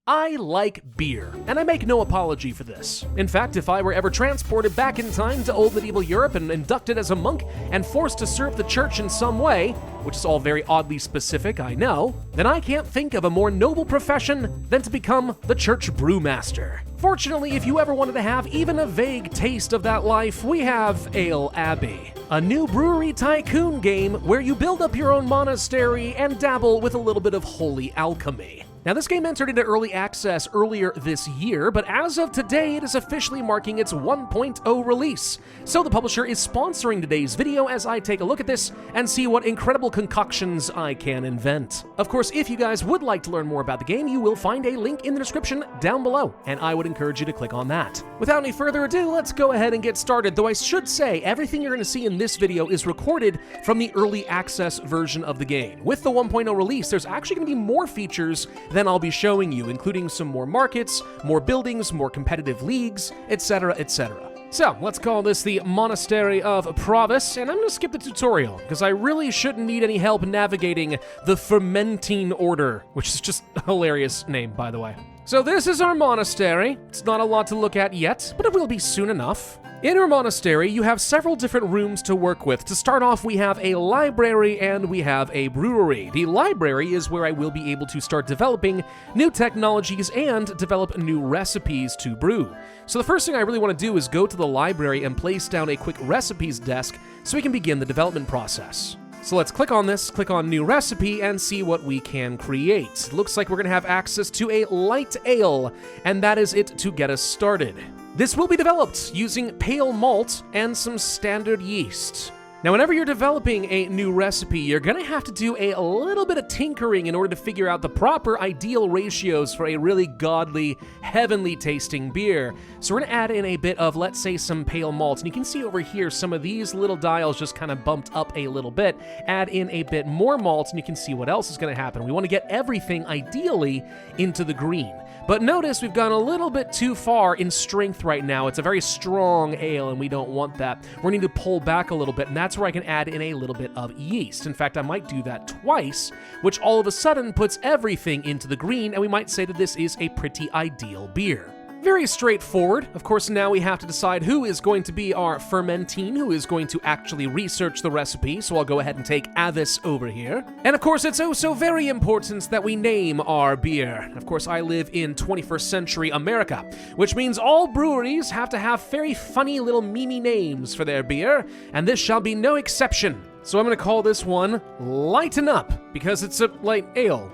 I like beer, and I make no apology for this. In fact, if I were ever transported back in time to old medieval Europe and inducted as a monk and forced to serve the church in some way, which is all very oddly specific, I know, then I can't think of a more noble profession than to become the church brewmaster. Fortunately, if you ever wanted to have even a vague taste of that life, we have Ale Abbey, a new brewery tycoon game where you build up your own monastery and dabble with a little bit of holy alchemy. Now, this game entered into early access earlier this year, but as of today, it is officially marking its 1.0 release. So the publisher is sponsoring today's video as I take a look at this and see what incredible concoctions I can invent. Of course, if you guys would like to learn more about the game, you will find a link in the description down below, and I would encourage you to click on that. Without any further ado, let's go ahead and get started, though I should say everything you're going to see in this video is recorded from the early access version of the game. With the 1.0 release, there's actually going to be more features than I'll be showing you, including some more markets, more buildings, more competitive leagues, etc., etc. So, let's call this the Monastery of Pravus, and I'm going to skip the tutorial, because I really shouldn't need any help navigating the Fermenting Order, which is just a hilarious name, by the way. So this is our monastery. It's not a lot to look at yet, but it will be soon enough. In our monastery, you have several different rooms to work with. To start off, we have a library and we have a brewery. The library is where I will be able to start developing new technologies and develop new recipes to brew. So the first thing I really want to do is go to the library and place down a quick recipes desk so we can begin the development process. So let's click on this, click on new recipe, and see what we can create. Looks like we're going to have access to a light ale, and that is it to get us started. This will be developed using pale malt and some standard yeast. Now, whenever you're developing a new recipe, you're going to have to do a little bit of tinkering in order to figure out the proper ideal ratios for a really godly, heavenly tasting beer. So we're going to add in a bit of, let's say, some pale malt. And you can see over here, some of these little dials just kind of bumped up a little bit. Add in a bit more malt, and you can see what else is going to happen. We want to get everything, ideally, into the green. But notice we've gone a little bit too far in strength right now. It's a very strong ale, and we don't want that. We're going to need to pull back a little bit, and that's where I can add in a little bit of yeast. In fact, I might do that twice, which all of a sudden puts everything into the green, and we might say that this is a pretty ideal beer. Very straightforward. Of course, now we have to decide who is going to be our fermentine, who is going to actually research the recipe, so I'll go ahead and take Avis over here. And of course, it's also very important that we name our beer. Of course, I live in 21st century America, which means all breweries have to have very funny little memey names for their beer, and this shall be no exception. So I'm going to call this one Lighten Up, because it's a light ale.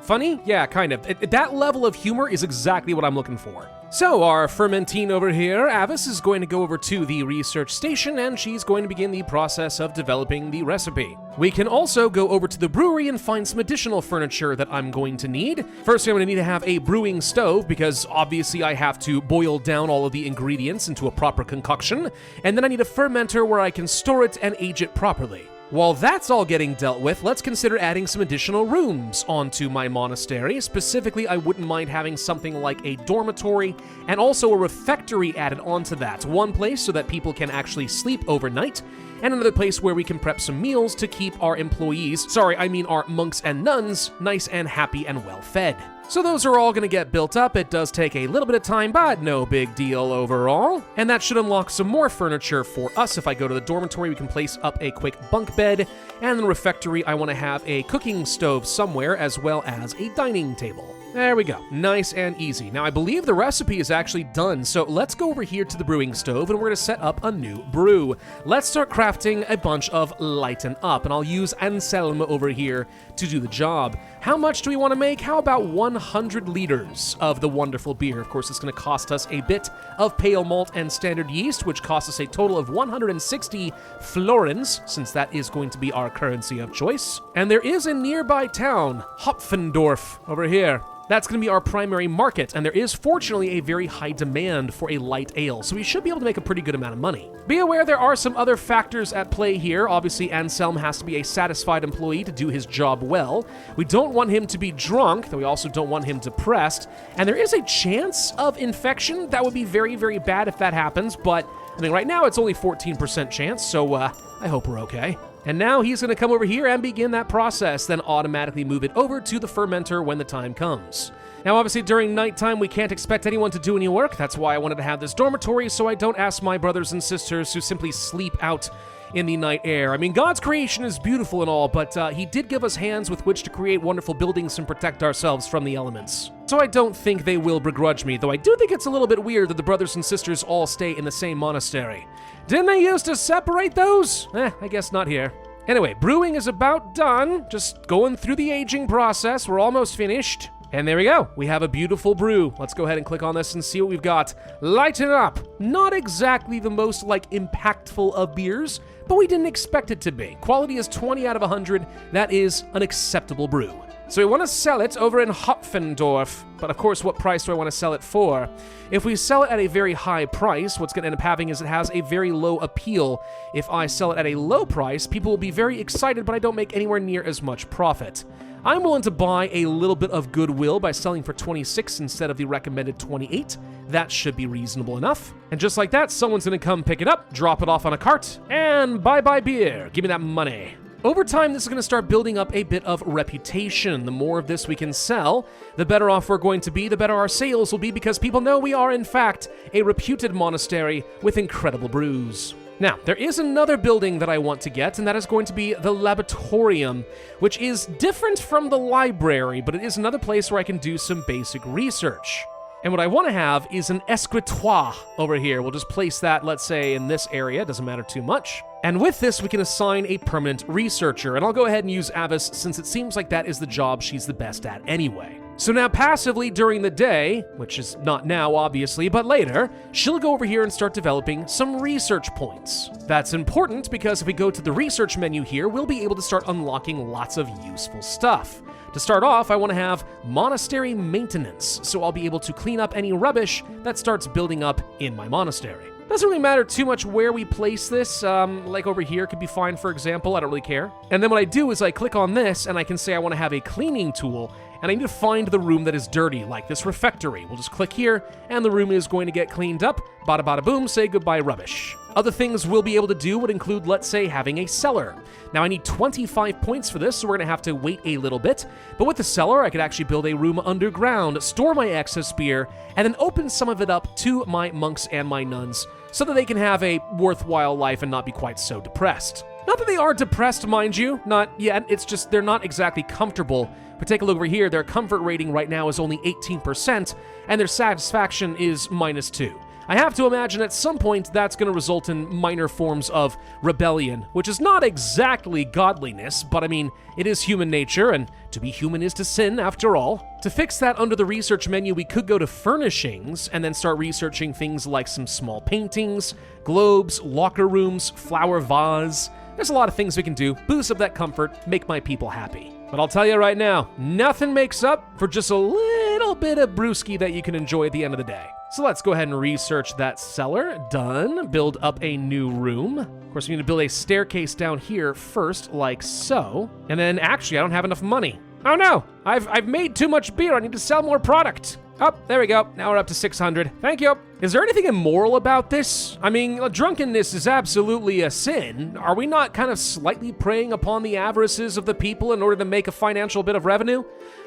Funny? Yeah, kind of. That level of humor is exactly what I'm looking for. So our fermentine over here, Avis, is going to go over to the research station, and she's going to begin the process of developing the recipe. We can also go over to the brewery and find some additional furniture that I'm going to need. First, I'm going to need to have a brewing stove, because obviously I have to boil down all of the ingredients into a proper concoction, and then I need a fermenter where I can store it and age it properly. While that's all getting dealt with, let's consider adding some additional rooms onto my monastery. Specifically, I wouldn't mind having something like a dormitory and also a refectory added onto that. One place so that people can actually sleep overnight, and another place where we can prep some meals to keep our employees, our monks and nuns, nice and happy and well fed. So those are all going to get built up. It does take a little bit of time, but no big deal overall. And that should unlock some more furniture for us. If I go to the dormitory, we can place up a quick bunk bed. And in the refectory, I want to have a cooking stove somewhere, as well as a dining table. There we go. Nice and easy. Now, I believe the recipe is actually done, so let's go over here to the brewing stove, and we're going to set up a new brew. Let's start crafting a bunch of Lighten Up, and I'll use Anselm over here to do the job. How much do we want to make? How about 100 liters of the wonderful beer? Of course, it's going to cost us a bit of pale malt and standard yeast, which costs us a total of 160 florins, since that is going to be our currency of choice. And there is a nearby town, Hopfendorf, over here. That's going to be our primary market, and there is fortunately a very high demand for a light ale, so we should be able to make a pretty good amount of money. Be aware there are some other factors at play here. Obviously, Anselm has to be a satisfied employee to do his job well. We don't want him to be drunk, though we also don't want him depressed, and there is a chance of infection. That would be very, very bad if that happens, but I mean, right now it's only 14% chance, so I hope we're okay. And now he's going to come over here and begin that process, then automatically move it over to the fermenter when the time comes. Now, obviously, during nighttime, we can't expect anyone to do any work. That's why I wanted to have this dormitory, so I don't ask my brothers and sisters to simply sleep out in the night air. I mean, God's creation is beautiful and all, but he did give us hands with which to create wonderful buildings and protect ourselves from the elements. So I don't think they will begrudge me, though I do think it's a little bit weird that the brothers and sisters all stay in the same monastery. Didn't they used to separate those? I guess not here. Anyway, brewing is about done. Just going through the aging process. We're almost finished. And there we go. We have a beautiful brew. Let's go ahead and click on this and see what we've got. Lighten up. Not exactly the most, impactful of beers, but we didn't expect it to be. Quality is 20 out of 100. That is an acceptable brew. So we want to sell it over in Hopfendorf, but of course, what price do I want to sell it for? If we sell it at a very high price, what's going to end up having is it has a very low appeal. If I sell it at a low price, people will be very excited, but I don't make anywhere near as much profit. I'm willing to buy a little bit of goodwill by selling for 26 instead of the recommended 28. That should be reasonable enough. And just like that, someone's going to come pick it up, drop it off on a cart, and bye-bye beer. Give me that money. Over time, this is going to start building up a bit of reputation. The more of this we can sell, the better off we're going to be, the better our sales will be, because people know we are, in fact, a reputed monastery with incredible brews. Now, there is another building that I want to get, and that is going to be the laboratorium, which is different from the library, but it is another place where I can do some basic research. And what I want to have is an escritoire over here. We'll just place that, let's say, in this area. Doesn't matter too much. And with this, we can assign a permanent researcher. And I'll go ahead and use Avis, since it seems like that is the job she's the best at anyway. So now passively during the day, which is not now obviously, but later, she'll go over here and start developing some research points. That's important because if we go to the research menu here, we'll be able to start unlocking lots of useful stuff. To start off, I want to have monastery maintenance, so I'll be able to clean up any rubbish that starts building up in my monastery. Doesn't really matter too much where we place this, like over here could be fine, for example, I don't really care. And then what I do is I click on this and I can say I want to have a cleaning tool, and I need to find the room that is dirty, like this refectory. We'll just click here, and the room is going to get cleaned up, bada bada boom, say goodbye rubbish. Other things we'll be able to do would include, let's say, having a cellar. Now I need 25 points for this, so we're gonna have to wait a little bit, but with the cellar, I could actually build a room underground, store my excess beer, and then open some of it up to my monks and my nuns, so that they can have a worthwhile life and not be quite so depressed. Not that they are depressed, mind you, not yet, it's just they're not exactly comfortable. But take a look over here, their comfort rating right now is only 18%, and their satisfaction is -2. I have to imagine at some point that's going to result in minor forms of rebellion, which is not exactly godliness, but I mean, it is human nature, and to be human is to sin after all. To fix that under the research menu, we could go to furnishings and then start researching things like some small paintings, globes, locker rooms, flower vase. There's a lot of things we can do, boost up that comfort, make my people happy. But I'll tell you right now, nothing makes up for just a little bit of brewski that you can enjoy at the end of the day. So let's go ahead and research that cellar. Done. Build up a new room. Of course, we need to build a staircase down here first, like so. And then, actually, I don't have enough money. Oh no! I've made too much beer. I need to sell more product. Oh, there we go. Now we're up to 600. Thank you. Is there anything immoral about this? I mean, drunkenness is absolutely a sin. Are we not kind of slightly preying upon the avarices of the people in order to make a financial bit of revenue?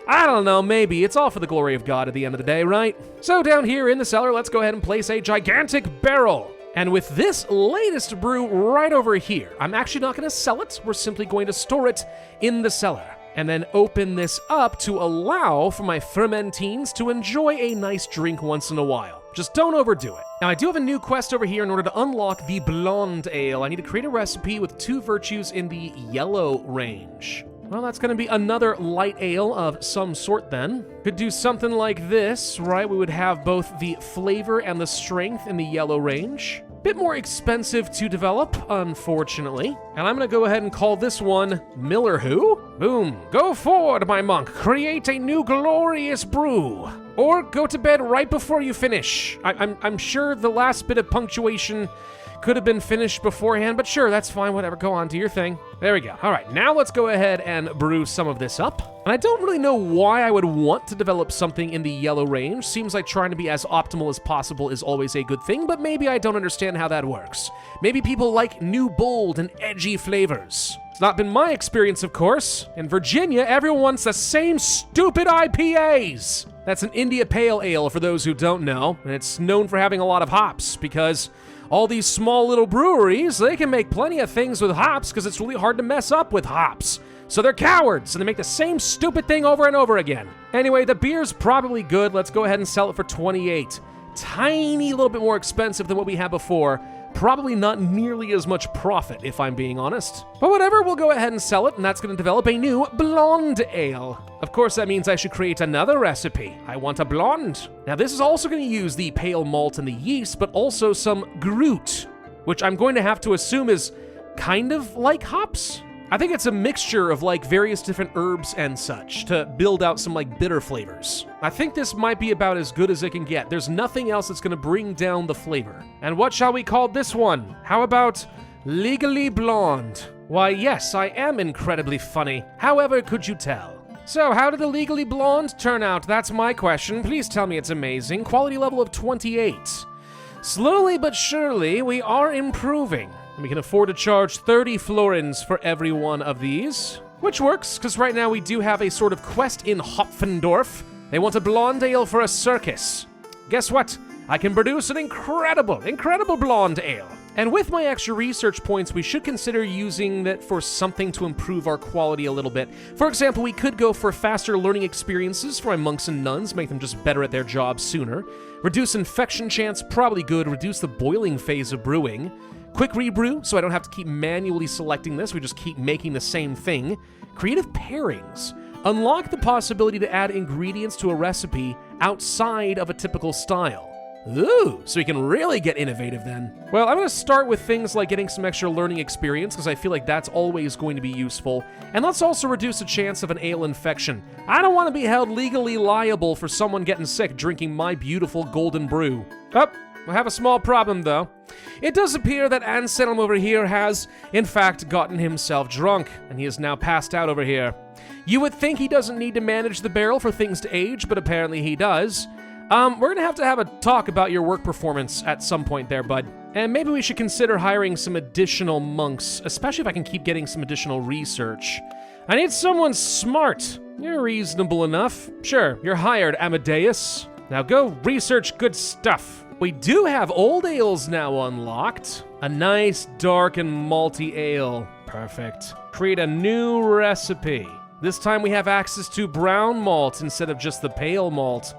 I don't know, maybe. It's all for the glory of God at the end of the day, right? So down here in the cellar, let's go ahead and place a gigantic barrel. And with this latest brew right over here, I'm actually not going to sell it. We're simply going to store it in the cellar. And then open this up to allow for my fermentines to enjoy a nice drink once in a while. Just don't overdo it. Now, I do have a new quest over here in order to unlock the blonde ale. I need to create a recipe with 2 virtues in the yellow range. Well, that's going to be another light ale of some sort then. Could do something like this, right? We would have both the flavor and the strength in the yellow range. Bit more expensive to develop, unfortunately. And I'm going to go ahead and call this one Miller Who? Boom. Go forward, my monk. Create a new glorious brew. Or go to bed right before you finish. I'm sure the last bit of punctuation could have been finished beforehand, but sure, that's fine, whatever. Go on, do your thing. There we go. All right, now let's go ahead and brew some of this up. And I don't really know why I would want to develop something in the yellow range. Seems like trying to be as optimal as possible is always a good thing, but maybe I don't understand how that works. Maybe people like new, bold, and edgy flavors. It's not been my experience, of course. In Virginia, everyone wants the same stupid IPAs. That's an India Pale Ale for those who don't know, and it's known for having a lot of hops because all these small little breweries, they can make plenty of things with hops because it's really hard to mess up with hops. So they're cowards, and they make the same stupid thing over and over again. Anyway, the beer's probably good. Let's go ahead and sell it for 28. Tiny little bit more expensive than what we had before. Probably not nearly as much profit, if I'm being honest. But whatever, we'll go ahead and sell it, and that's going to develop a new blonde ale. Of course, that means I should create another recipe. I want a blonde. Now, this is also going to use the pale malt and the yeast, but also some Groot, which I'm going to have to assume is kind of like hops. I think it's a mixture of like various different herbs and such to build out some like bitter flavors. I think this might be about as good as it can get. There's nothing else that's going to bring down the flavor. And what shall we call this one? How about Legally Blonde? Why, yes, I am incredibly funny. However could you tell? So, how did the Legally Blonde turn out? That's my question. Please tell me it's amazing. Quality level of 28. Slowly but surely, we are improving. And we can afford to charge 30 florins for every one of these. Which works, because right now we do have a sort of quest in Hopfendorf. They want a blonde ale for a circus. Guess what? I can produce an incredible blonde ale. And with my extra research points, we should consider using that for something to improve our quality a little bit. For example, we could go for faster learning experiences for my monks and nuns, make them just better at their jobs sooner. Reduce infection chance, probably good. Reduce the boiling phase of brewing. Quick rebrew, so I don't have to keep manually selecting this, we just keep making the same thing. Creative pairings. Unlock the possibility to add ingredients to a recipe outside of a typical style. Ooh, so you can really get innovative then. Well, I'm going to start with things like getting some extra learning experience, because I feel like that's always going to be useful. And let's also reduce the chance of an ale infection. I don't want to be held legally liable for someone getting sick drinking my beautiful golden brew. Oh, I have a small problem, though. It does appear that Anselm over here has, in fact, gotten himself drunk, and he is now passed out over here. You would think he doesn't need to manage the barrel for things to age, but apparently he does. We're gonna have a talk about your work performance at some point there, bud. And maybe we should consider hiring some additional monks, especially if I can keep getting some additional research. I need someone smart. You're reasonable enough. Sure, you're hired, Amadeus. Now go research good stuff. We do have old ales now unlocked. A nice dark and malty ale. Perfect. Create a new recipe. This time we have access to brown malt instead of just the pale malt.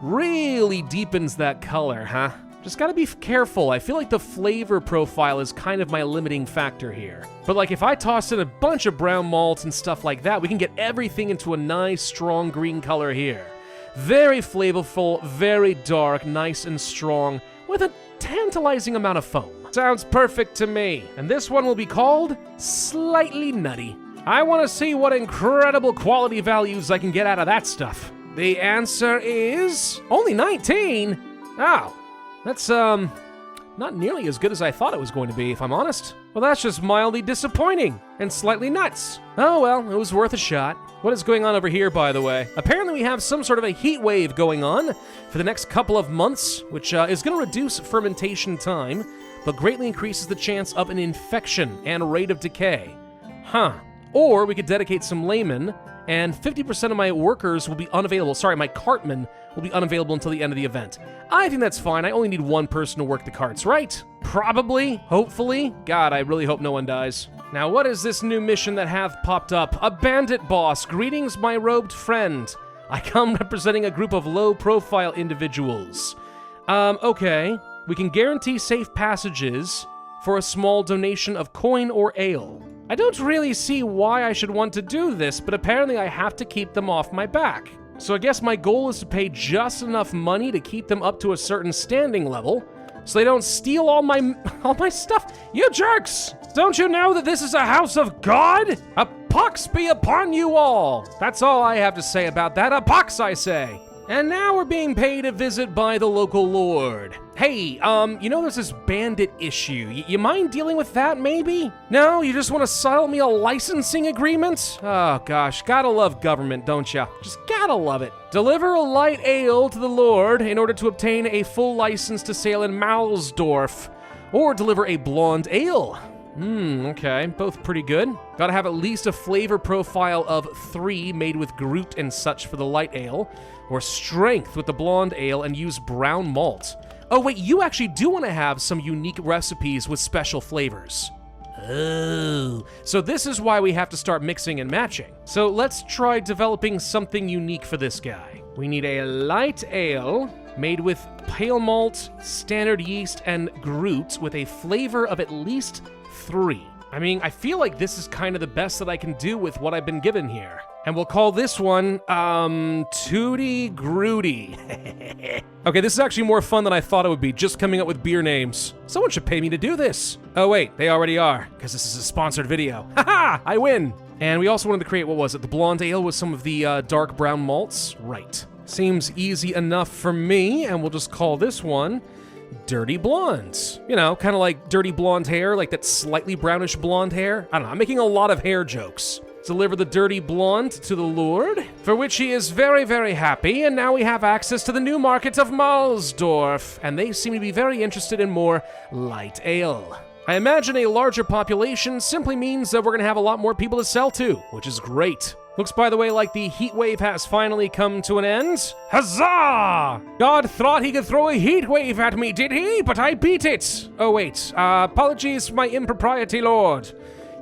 Really deepens that color, huh? Just gotta be careful. I feel like the flavor profile is kind of my limiting factor here. But like if I toss in a bunch of brown malt and stuff like that, we can get everything into a nice strong green color here. Very flavorful, very dark, nice and strong, with a tantalizing amount of foam. Sounds perfect to me. And this one will be called Slightly Nutty. I want to see what incredible quality values I can get out of that stuff. The answer is only 19. Oh, that's not nearly as good as I thought it was going to be, if I'm honest. Well, that's just mildly disappointing and slightly nuts. Oh well, it was worth a shot. What is going on over here, by the way? Apparently we have some sort of a heat wave going on for the next couple of months, which is going to reduce fermentation time, but greatly increases the chance of an infection and rate of decay. Huh. Or we could dedicate some laymen, and 50% of my workers will be unavailable. Sorry, my cartmen will be unavailable until the end of the event. I think that's fine. I only need one person to work the carts, right? Probably, hopefully. God, I really hope no one dies. Now, what is this new mission that hath popped up? A bandit boss. Greetings, my robed friend. I come representing a group of low-profile individuals. Okay. We can guarantee safe passages for a small donation of coin or ale. I don't really see why I should want to do this, but apparently I have to keep them off my back. So I guess my goal is to pay just enough money to keep them up to a certain standing level, so they don't steal all my stuff. You jerks! Don't you know that this is a house of God? A pox be upon you all! That's all I have to say about that. A pox, I say. And now we're being paid a visit by the local lord. Hey, you know there's this bandit issue. You mind dealing with that, maybe? No? You just want to settle me a licensing agreement? Oh, gosh. Gotta love government, don't ya? Just gotta love it. Deliver a light ale to the Lord in order to obtain a full license to sail in Malsdorf. Or deliver a blonde ale. Okay. Both pretty good. Gotta have at least a flavor profile of 3 made with Groot and such for the light ale. Or strength with the blonde ale and use brown malt. Oh wait, you actually do want to have some unique recipes with special flavors. Oh, so this is why we have to start mixing and matching. So let's try developing something unique for this guy. We need a light ale made with pale malt, standard yeast, and Groot with a flavor of at least 3. I mean, I feel like this is kind of the best that I can do with what I've been given here. And we'll call this one, Tootie Grooty. Okay, this is actually more fun than I thought it would be, just coming up with beer names. Someone should pay me to do this. Oh wait, they already are, because this is a sponsored video. Haha, I win. And we also wanted to create, what was it, the blonde ale with some of the dark brown malts? Right. Seems easy enough for me, and we'll just call this one Dirty Blondes. You know, kind of like dirty blonde hair, like that slightly brownish blonde hair. I don't know, I'm making a lot of hair jokes. Deliver the dirty blonde to the Lord, for which he is very, very happy, and now we have access to the new market of Malsdorf, and they seem to be very interested in more light ale. I imagine a larger population simply means that we're going to have a lot more people to sell to, which is great. Looks, by the way, like the heat wave has finally come to an end. Huzzah! God thought he could throw a heat wave at me, did he? But I beat it! Oh, wait. Apologies for my impropriety, Lord.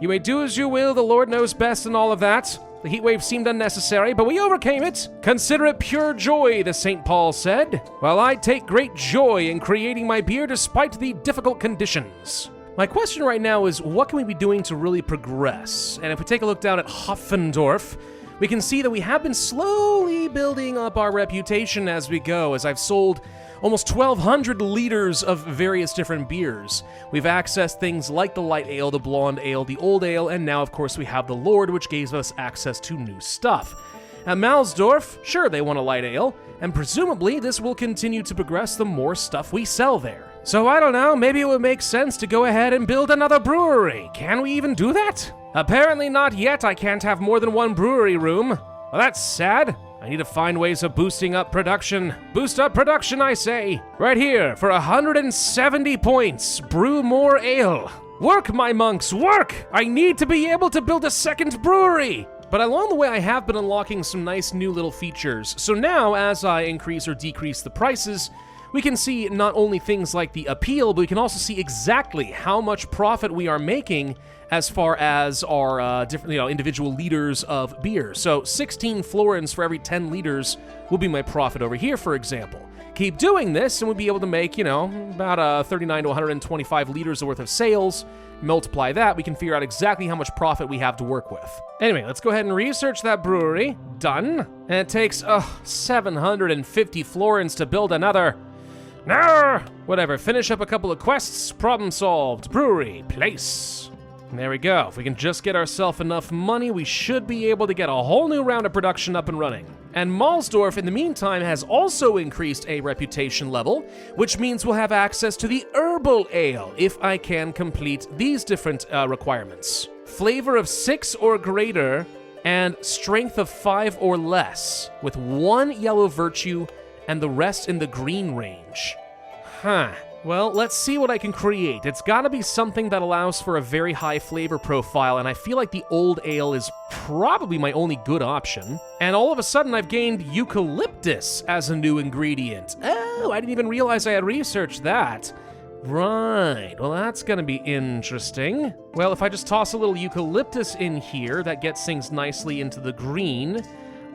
You may do as you will, the Lord knows best and all of that. The heat wave seemed unnecessary, but we overcame it. Consider it pure joy, the St. Paul said. Well, I take great joy in creating my beer despite the difficult conditions. My question right now is, what can we be doing to really progress? And if we take a look down at Hoffendorf, we can see that we have been slowly building up our reputation as we go, as I've sold almost 1,200 liters of various different beers. We've accessed things like the light ale, the blonde ale, the old ale, and now, of course, we have the Lord, which gives us access to new stuff. At Malsdorf, sure, they want a light ale, and presumably this will continue to progress the more stuff we sell there. So I don't know, maybe it would make sense to go ahead and build another brewery. Can we even do that? Apparently not yet. I can't have more than one brewery room. Well, that's sad. I need to find ways of boosting up production. Boost up production, I say. Right here, for 170 points, brew more ale. Work, my monks, work! I need to be able to build a second brewery! But along the way, I have been unlocking some nice new little features. So now, as I increase or decrease the prices, we can see not only things like the appeal, but we can also see exactly how much profit we are making as far as our different, individual liters of beer. So 16 florins for every 10 liters will be my profit over here, for example. Keep doing this, and we'll be able to make, about 39 to 125 liters worth of sales. Multiply that, we can figure out exactly how much profit we have to work with. Anyway, let's go ahead and research that brewery. Done. And it takes 750 florins to build another. No! Whatever, finish up a couple of quests, problem solved. Brewery, place. And there we go. If we can just get ourselves enough money, we should be able to get a whole new round of production up and running. And Malsdorf, in the meantime, has also increased a reputation level, which means we'll have access to the herbal ale if I can complete these different requirements. Flavor of 6 or greater, and strength of 5 or less, with 1 yellow virtue and the rest in the green range. Well, let's see what I can create. It's gotta be something that allows for a very high flavor profile, and I feel like the old ale is probably my only good option. And all of a sudden, I've gained eucalyptus as a new ingredient. Oh, I didn't even realize I had researched that. Right, well that's gonna be interesting. Well, if I just toss a little eucalyptus in here, that gets things nicely into the green.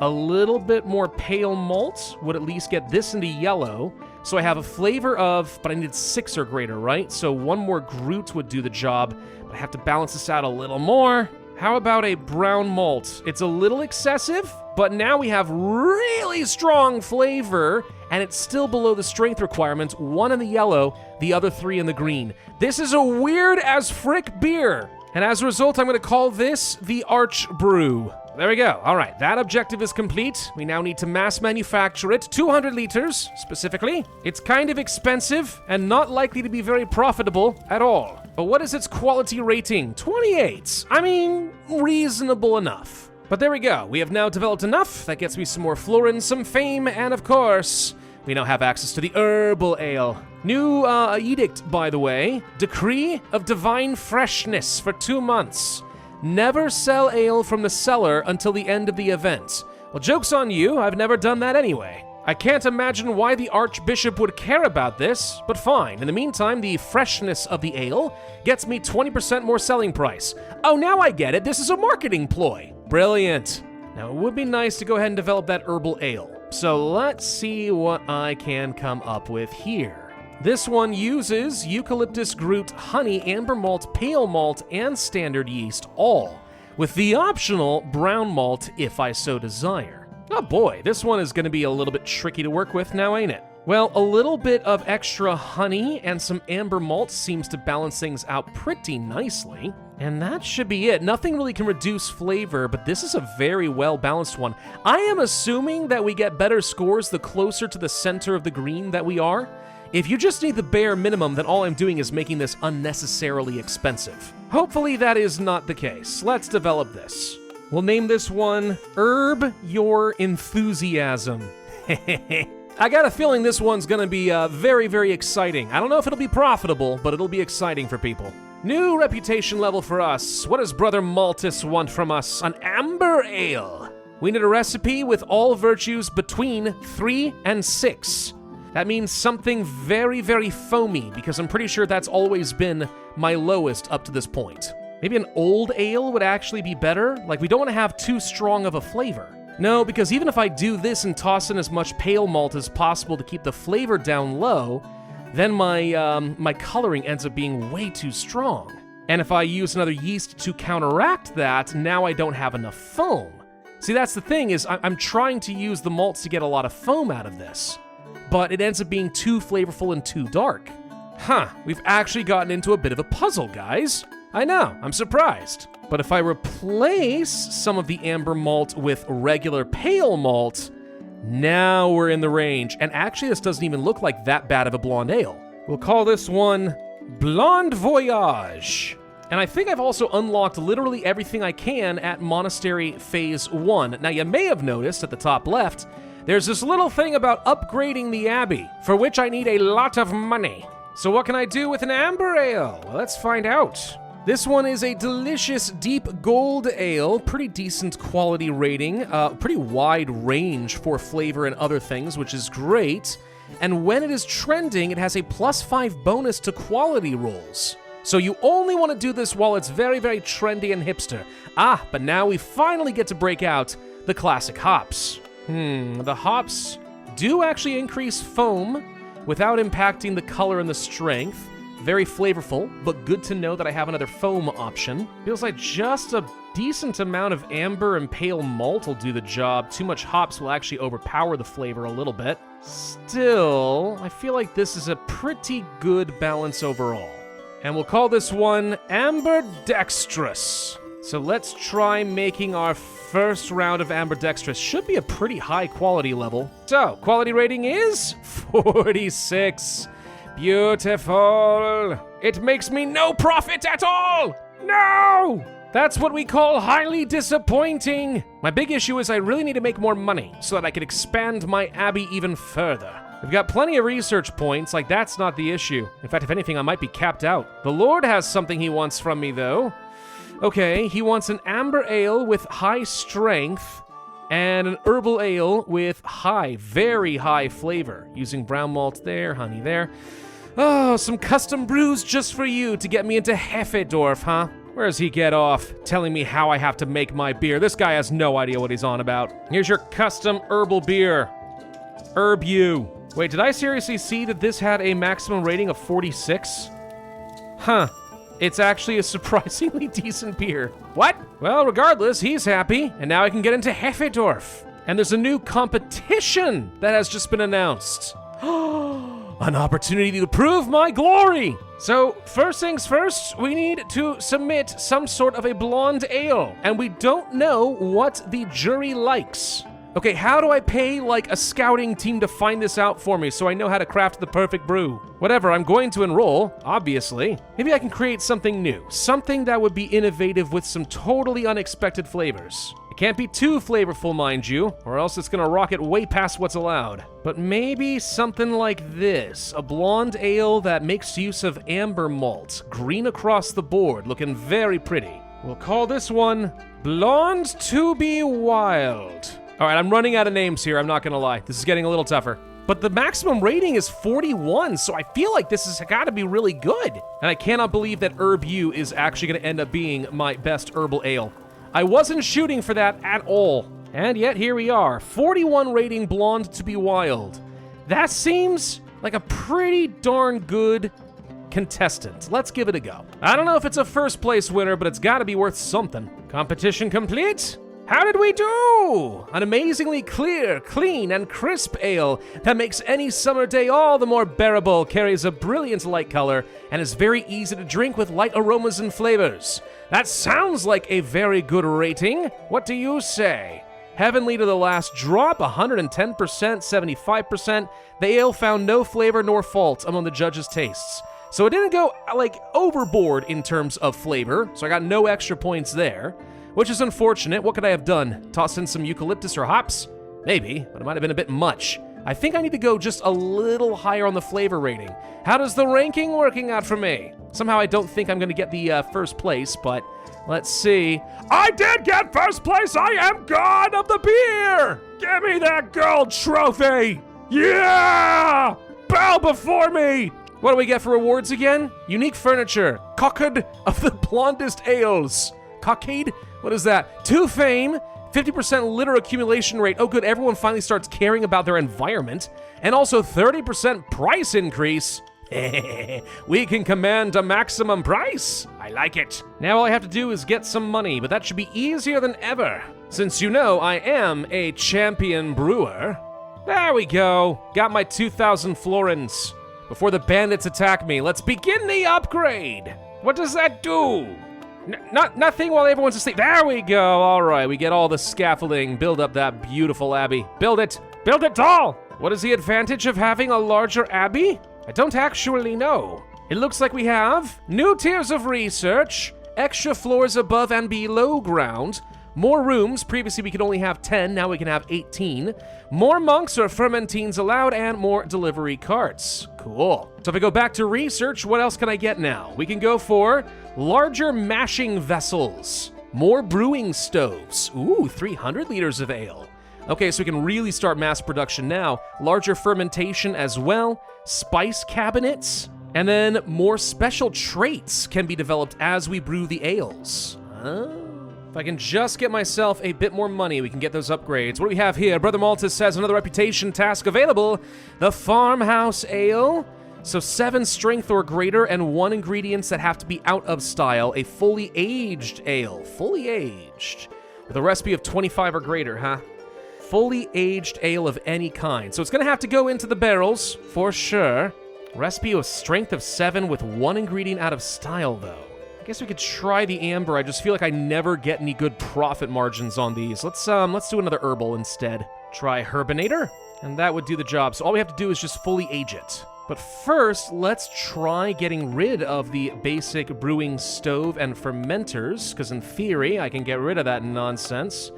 A little bit more pale malt would at least get this into yellow. So I have a flavor of, but I needed 6 or greater, right? So 1 more Groot would do the job, but I have to balance this out a little more. How about a brown malt? It's a little excessive, but now we have really strong flavor, and it's still below the strength requirement. 1 in the yellow, the other 3 in the green. This is a weird as frick beer. And as a result, I'm gonna call this the Arch Brew. There we go. All right, that objective is complete. We now need to mass manufacture it, 200 liters specifically. It's kind of expensive and not likely to be very profitable at all. But what is its quality rating? 28. I mean, reasonable enough. But there we go. We have now developed enough. That gets me some more florins, some fame, and of course, we now have access to the herbal ale. New edict, by the way. Decree of divine freshness for 2 months. Never sell ale from the cellar until the end of the event. Well, joke's on you. I've never done that anyway. I can't imagine why the Archbishop would care about this, but fine. In the meantime, the freshness of the ale gets me 20% more selling price. Oh, now I get it. This is a marketing ploy. Brilliant. Now, it would be nice to go ahead and develop that herbal ale. So let's see what I can come up with here. This one uses eucalyptus, groot, honey, amber malt, pale malt, and standard yeast, all with the optional brown malt if I so desire. Oh boy, this one is going to be a little bit tricky to work with now, ain't it? Well, a little bit of extra honey and some amber malt seems to balance things out pretty nicely. And that should be it. Nothing really can reduce flavor, but this is a very well-balanced one. I am assuming that we get better scores the closer to the center of the green that we are. If you just need the bare minimum, then all I'm doing is making this unnecessarily expensive. Hopefully that is not the case. Let's develop this. We'll name this one Herb Your Enthusiasm. I got a feeling this one's gonna be very, very exciting. I don't know if it'll be profitable, but it'll be exciting for people. New reputation level for us. What does Brother Maltus want from us? An amber ale. We need a recipe with all virtues between 3 and 6. That means something very, very foamy, because I'm pretty sure that's always been my lowest up to this point. Maybe an old ale would actually be better? Like, we don't want to have too strong of a flavor. No, because even if I do this and toss in as much pale malt as possible to keep the flavor down low, then my coloring ends up being way too strong. And if I use another yeast to counteract that, now I don't have enough foam. See, that's the thing, is I'm trying to use the malts to get a lot of foam out of this, but it ends up being too flavorful and too dark. We've actually gotten into a bit of a puzzle, guys. I know, I'm surprised. But if I replace some of the amber malt with regular pale malt, now we're in the range. And actually, this doesn't even look like that bad of a blonde ale. We'll call this one Blonde Voyage. And I think I've also unlocked literally everything I can at Monastery Phase 1. Now, you may have noticed at the top left, there's this little thing about upgrading the Abbey, for which I need a lot of money. So what can I do with an amber ale? Well, let's find out. This one is a delicious deep gold ale, pretty decent quality rating, pretty wide range for flavor and other things, which is great. And when it is trending, it has a +5 bonus to quality rolls. So you only want to do this while it's very, very trendy and hipster. But now we finally get to break out the classic hops. The hops do actually increase foam without impacting the color and the strength. Very flavorful, but good to know that I have another foam option. Feels like just a decent amount of amber and pale malt will do the job. Too much hops will actually overpower the flavor a little bit. Still, I feel like this is a pretty good balance overall. And we'll call this one Ambidextrous. So let's try making our first round of Ambidextrous. Should be a pretty high quality level. So, quality rating is 46. Beautiful. It makes me no profit at all. No! That's what we call highly disappointing. My big issue is I really need to make more money so that I can expand my abbey even further. We've got plenty of research points, like that's not the issue. In fact, if anything, I might be capped out. The Lord has something he wants from me, though. Okay, he wants an amber ale with high strength and an herbal ale with high, very high flavor, using brown malt there, honey there. Oh, some custom brews just for you to get me into Heffedorf, huh? Where does he get off telling me how I have to make my beer? This guy has no idea what he's on about. Here's your custom herbal beer. Herb you. Wait, did I seriously see that this had a maximum rating of 46? It's actually a surprisingly decent beer. What? Well, regardless, he's happy, and now I can get into Heffedorf. And there's a new competition that has just been announced. An opportunity to prove my glory! So, first things first, we need to submit some sort of a blonde ale, and we don't know what the jury likes. Okay, how do I pay, like, a scouting team to find this out for me so I know how to craft the perfect brew? Whatever, I'm going to enroll, obviously. Maybe I can create something new, something that would be innovative with some totally unexpected flavors. It can't be too flavorful, mind you, or else it's gonna rocket way past what's allowed. But maybe something like this, a blonde ale that makes use of amber malt, green across the board, looking very pretty. We'll call this one Blonde to be Wild. All right, I'm running out of names here, I'm not gonna lie. This is getting a little tougher. But the maximum rating is 41, so I feel like this has gotta be really good. And I cannot believe that Herb U is actually gonna end up being my best herbal ale. I wasn't shooting for that at all. And yet here we are, 41 rating Blonde to be Wild. That seems like a pretty darn good contestant. Let's give it a go. I don't know if it's a first place winner, but it's gotta be worth something. Competition complete? How did we do? An amazingly clear, clean, and crisp ale that makes any summer day all the more bearable, carries a brilliant light color, and is very easy to drink with light aromas and flavors. That sounds like a very good rating. What do you say? Heavenly to the last drop, 110%, 75%. The ale found no flavor nor fault among the judges' tastes. So it didn't go, like, overboard in terms of flavor, so I got no extra points there. Which is unfortunate. What could I have done? Toss in some eucalyptus or hops? Maybe, but it might have been a bit much. I think I need to go just a little higher on the flavor rating. How does the ranking working out for me? Somehow I don't think I'm going to get the first place, but let's see. I did get first place! I am god of the beer! Give me that gold trophy! Yeah! Bow before me! What do we get for rewards again? Unique furniture. Cockade of the blondest ales. Cockade? What is that? 2 fame, 50% litter accumulation rate. Oh good, everyone finally starts caring about their environment. And also 30% price increase. We can command a maximum price. I like it. Now all I have to do is get some money, but that should be easier than ever. Since you know I am a champion brewer. There we go. Got my 2,000 florins. Before the bandits attack me, let's begin the upgrade. What does that do? Nothing while everyone's asleep. There we go. All right, we get all the scaffolding. Build up that beautiful abbey. Build it. Build it tall. What is the advantage of having a larger abbey? I don't actually know. It looks like we have new tiers of research, extra floors above and below ground, more rooms. Previously we could only have 10, now we can have 18. More monks or fermentines allowed, and more delivery carts. Cool. So if I go back to research, what else can I get now? We can go for larger mashing vessels, more brewing stoves. Ooh, 300 liters of ale. Okay, so we can really start mass production now. Larger fermentation as well, spice cabinets, and then more special traits can be developed as we brew the ales. If I can just get myself a bit more money, we can get those upgrades. What do we have here? Brother Maltus says another reputation task available. The Farmhouse Ale. So 7 strength or greater and 1 ingredients that have to be out of style. A fully aged ale. Fully aged. With a recipe of 25 or greater, huh? Fully aged ale of any kind. So it's going to have to go into the barrels, for sure. Recipe with strength of 7 with 1 ingredient out of style, though. I guess we could try the amber. I just feel like I never get any good profit margins on these. Let's do another herbal instead. Try Herbinator, and that would do the job. So all we have to do is just fully age it. But first, let's try getting rid of the basic brewing stove and fermenters, because in theory, I can get rid of that nonsense.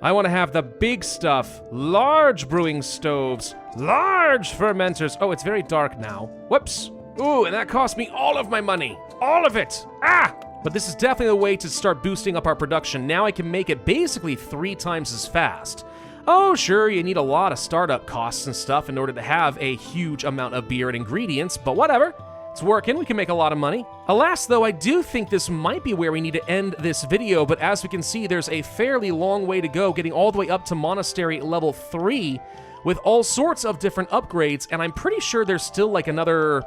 I want to have the big stuff. Large brewing stoves, large fermenters. Oh, it's very dark now. Whoops. Ooh, and that cost me all of my money. All of it. Ah! But this is definitely the way to start boosting up our production. Now I can make it basically 3 times as fast. Oh, sure, you need a lot of startup costs and stuff in order to have a huge amount of beer and ingredients, but whatever. It's working, we can make a lot of money. Alas, though, I do think this might be where we need to end this video, but as we can see, there's a fairly long way to go, getting all the way up to monastery level 3. with all sorts of different upgrades, and I'm pretty sure there's still like another,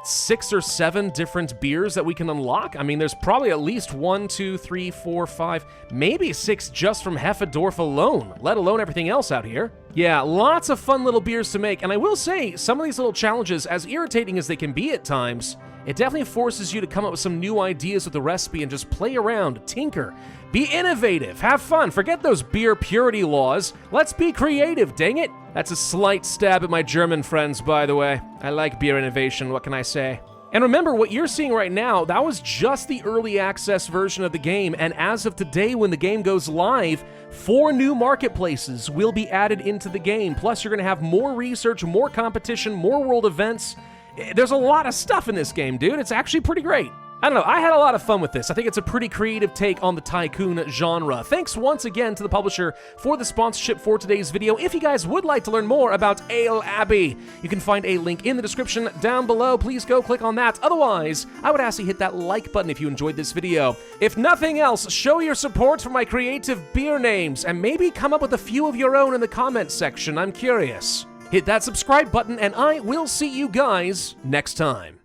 6 or 7 different beers that we can unlock? I mean, there's probably at least 1, 2, 3, 4, 5, maybe 6 just from Heffendorf alone, let alone everything else out here. Yeah, lots of fun little beers to make, and I will say, some of these little challenges, as irritating as they can be at times, it definitely forces you to come up with some new ideas with the recipe and just play around, tinker, be innovative, have fun, forget those beer purity laws, let's be creative, dang it! That's a slight stab at my German friends, by the way. I like beer innovation, what can I say? And remember, what you're seeing right now, that was just the early access version of the game, and as of today, when the game goes live, 4 new marketplaces will be added into the game, plus you're going to have more research, more competition, more world events. There's a lot of stuff in this game, dude. It's actually pretty great. I don't know, I had a lot of fun with this. I think it's a pretty creative take on the tycoon genre. Thanks once again to the publisher for the sponsorship for today's video. If you guys would like to learn more about Ale Abbey, you can find a link in the description down below. Please go click on that. Otherwise, I would ask you to hit that like button if you enjoyed this video. If nothing else, show your support for my creative beer names, and maybe come up with a few of your own in the comments section. I'm curious. Hit that subscribe button, and I will see you guys next time.